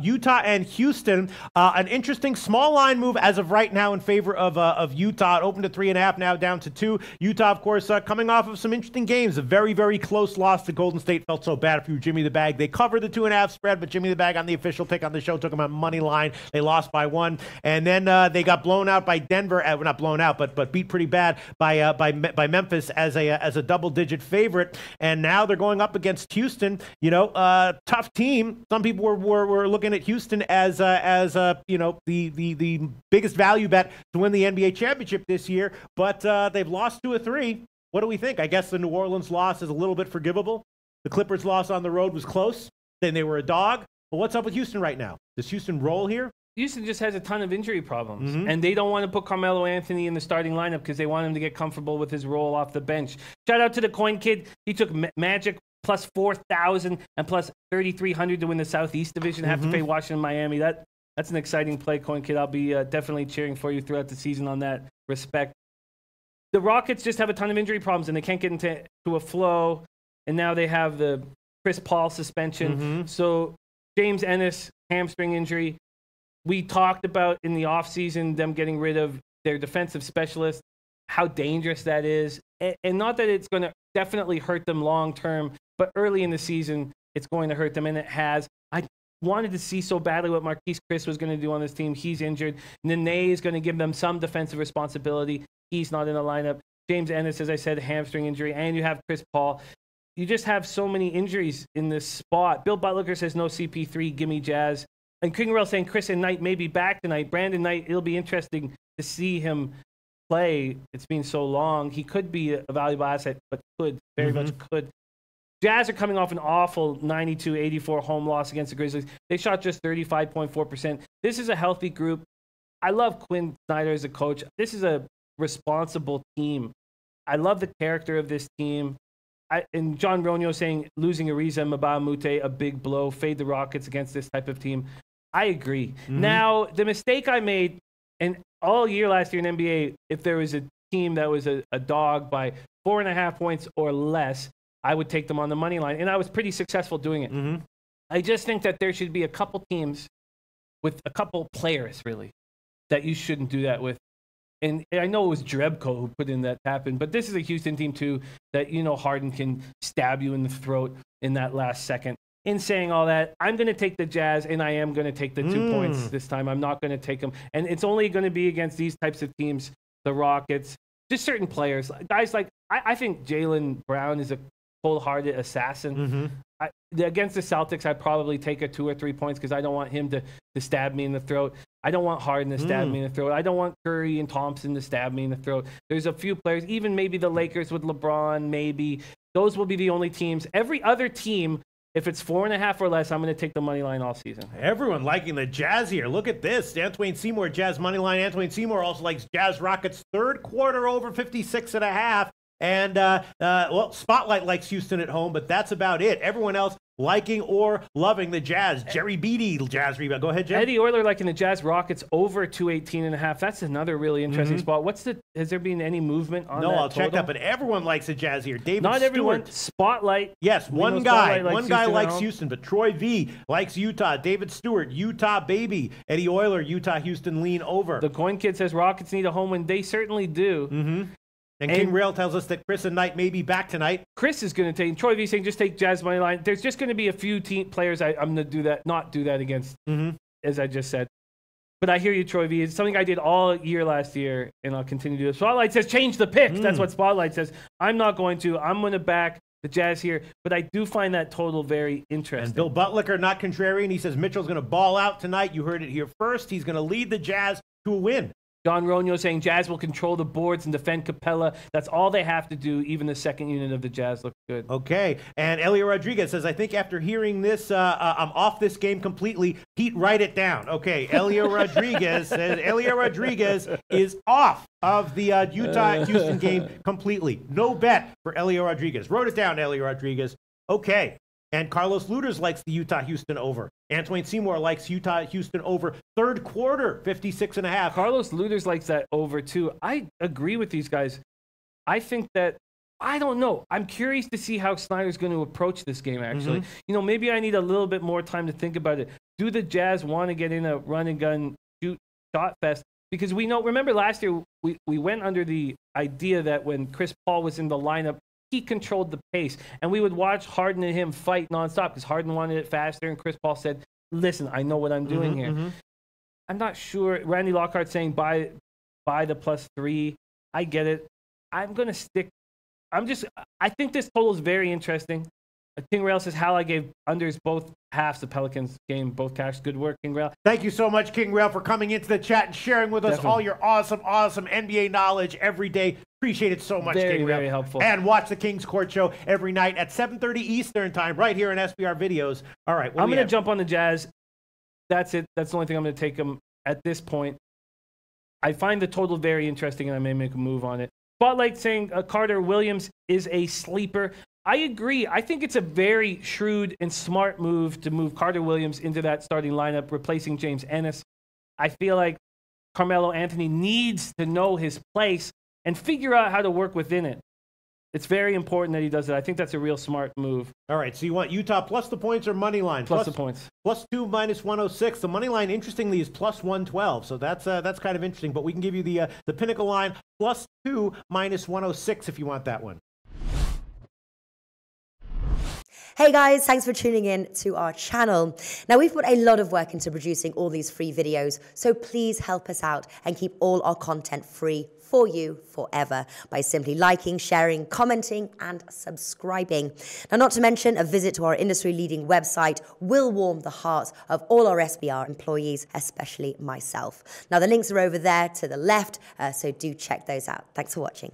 Utah and Houston. An interesting small line move as of right now in favor of Utah. It opened at 3.5, now down to 2. Utah, of course, coming off of some interesting games. A very, very close loss to Golden State. Felt so bad for you, Jimmy the Bag. They covered the 2.5 spread, but Jimmy the Bag on the official pick on the show took them on money line. They lost by 1, and then they got blown out by Denver. Not blown out, but beat pretty bad by Memphis as a double-digit favorite. And now they're going up against Houston. Tough team. Some people were looking at Houston as the biggest value bet to win the NBA championship this year, but they've lost 2 of 3. What do we think? I guess the New Orleans loss is a little bit forgivable. The Clippers loss on the road was close. Then they were a dog. But what's up with Houston right now? Does Houston roll here? Houston just has a ton of injury problems, and they don't want to put Carmelo Anthony in the starting lineup because they want him to get comfortable with his role off the bench. Shout out to the Coin Kid. He took Magic plus 4,000 and plus 3,300 to win the Southeast Division. Have to pay Washington, Miami. That's an exciting play, Coin Kid. I'll be definitely cheering for you throughout the season on that respect. The Rockets just have a ton of injury problems, and they can't get into a flow, and now they have the Chris Paul suspension. So James Ennis, hamstring injury. We talked about in the offseason them getting rid of their defensive specialist, how dangerous that is. And not that it's going to definitely hurt them long term, but early in the season, it's going to hurt them, and it has. I wanted to see so badly what Marquise Chris was going to do on this team. He's injured. Nene is going to give them some defensive responsibility. He's not in the lineup. James Ennis, as I said, hamstring injury, and you have Chris Paul. You just have so many injuries in this spot. Bill Butler says no CP3, gimme Jazz. And Kingerell saying Chris and Knight may be back tonight. Brandon Knight, it'll be interesting to see him play. It's been so long. He could be a valuable asset, but very much could. Jazz are coming off an awful 92-84 home loss against the Grizzlies. They shot just 35.4%. This is a healthy group. I love Quinn Snyder as a coach. This is a responsible team. I love the character of this team. And John Ronio saying losing Ariza and Mbah a Moute, a big blow, fade the Rockets against this type of team. I agree. Now, the mistake I made, and all year last year in NBA, if there was a team that was a dog by 4.5 points or less, I would take them on the money line. And I was pretty successful doing it. I just think that there should be a couple teams with a couple players, really, that you shouldn't do that with. And I know it was Drebko who put in that tap in, but this is a Houston team, too, that, Harden can stab you in the throat in that last second. In saying all that, I'm going to take the Jazz, and I am going to take the 2 points this time. I'm not going to take them. And it's only going to be against these types of teams, the Rockets, just certain players. Guys like, I think Jaylen Brown is a cold-hearted assassin. Against the Celtics, I'd probably take a 2 or 3 points because I don't want him to stab me in the throat. I don't want Harden to stab me in the throat. I don't want Curry and Thompson to stab me in the throat. There's a few players, even maybe the Lakers with LeBron, maybe. Those will be the only teams. Every other team, if it's 4.5 or less, I'm going to take the money line all season. Everyone liking the Jazz here. Look at this. Antoine Seymour, Jazz money line. Antoine Seymour also likes Jazz Rockets third quarter over 56.5. And, Spotlight likes Houston at home, but that's about it. Everyone else liking or loving the Jazz. Jerry Beatty, Jazz rebound. Go ahead, Jim. Eddie Euler liking the Jazz Rockets over 218.5. That's another really interesting spot. Has there been any movement on that? No, I'll total? check that, but everyone likes the Jazz here. David Not Stewart. Everyone. Spotlight. Yes, one guy likes Houston, but Troy V likes Utah. David Stewart, Utah baby. Eddie Euler, Utah, Houston lean over. The Coin Kid says Rockets need a home win. They certainly do. And King Rail tells us that Chris and Knight may be back tonight. Chris is going to take, Troy V saying just take Jazz money line. There's just going to be a few players I'm going to not do that against, as I just said. But I hear you, Troy V. It's something I did all year last year, and I'll continue to do it. Spotlight says change the pick. That's what Spotlight says. I'm not going to. I'm going to back the Jazz here. But I do find that total very interesting. And Bill Butlicker, not contrarian. He says Mitchell's going to ball out tonight. You heard it here first. He's going to lead the Jazz to a win. John Ronio saying Jazz will control the boards and defend Capella. That's all they have to do. Even the second unit of the Jazz looks good. Okay. And Elio Rodriguez says, I think after hearing this, I'm off this game completely. Pete, write it down. Okay. Elio Rodriguez says Elio Rodriguez is off of the Utah-Houston game completely. No bet for Elio Rodriguez. Wrote it down, Elio Rodriguez. Okay. And Carlos Luders likes the Utah-Houston over. Antoine Seymour likes Utah-Houston over. Third quarter, 56.5. Carlos Luders likes that over, too. I agree with these guys. I think that, I don't know. I'm curious to see how Snyder's going to approach this game, actually. Maybe I need a little bit more time to think about it. Do the Jazz want to get in a run and gun shoot shot fest? Because we know, remember last year, we went under the idea that when Chris Paul was in the lineup, he controlled the pace. And we would watch Harden and him fight nonstop because Harden wanted it faster. And Chris Paul said, listen, I know what I'm doing here. I'm not sure. Randy Lockhart saying buy the +3. I get it. I'm going to stick. I think this total is very interesting. King Rail says, Hal, I gave unders both halves the Pelicans game, both cash. Good work, King Rail. Thank you so much, King Rail, for coming into the chat and sharing with us all your awesome NBA knowledge every day. Appreciate it so much, King Rail. Very helpful. And watch the King's Court Show every night at 7:30 Eastern Time, right here in SBR Videos. All right. I'm going to jump on the Jazz. That's it. That's the only thing I'm going to take them at this point. I find the total very interesting, and I may make a move on it. Spotlight saying Carter Williams is a sleeper. I agree. I think it's a very shrewd and smart move to move Carter Williams into that starting lineup, replacing James Ennis. I feel like Carmelo Anthony needs to know his place and figure out how to work within it. It's very important that he does it. I think that's a real smart move. All right, so you want Utah plus the points or money line? Plus the points. +2 -106. The money line, interestingly, is +112. So that's kind of interesting. But we can give you the Pinnacle line +2 -106 if you want that one. Hey guys, thanks for tuning in to our channel. Now, we've put a lot of work into producing all these free videos, so please help us out and keep all our content free for you forever by simply liking, sharing, commenting, and subscribing. Now, not to mention, a visit to our industry-leading website will warm the hearts of all our SBR employees, especially myself. Now, the links are over there to the left, so do check those out. Thanks for watching.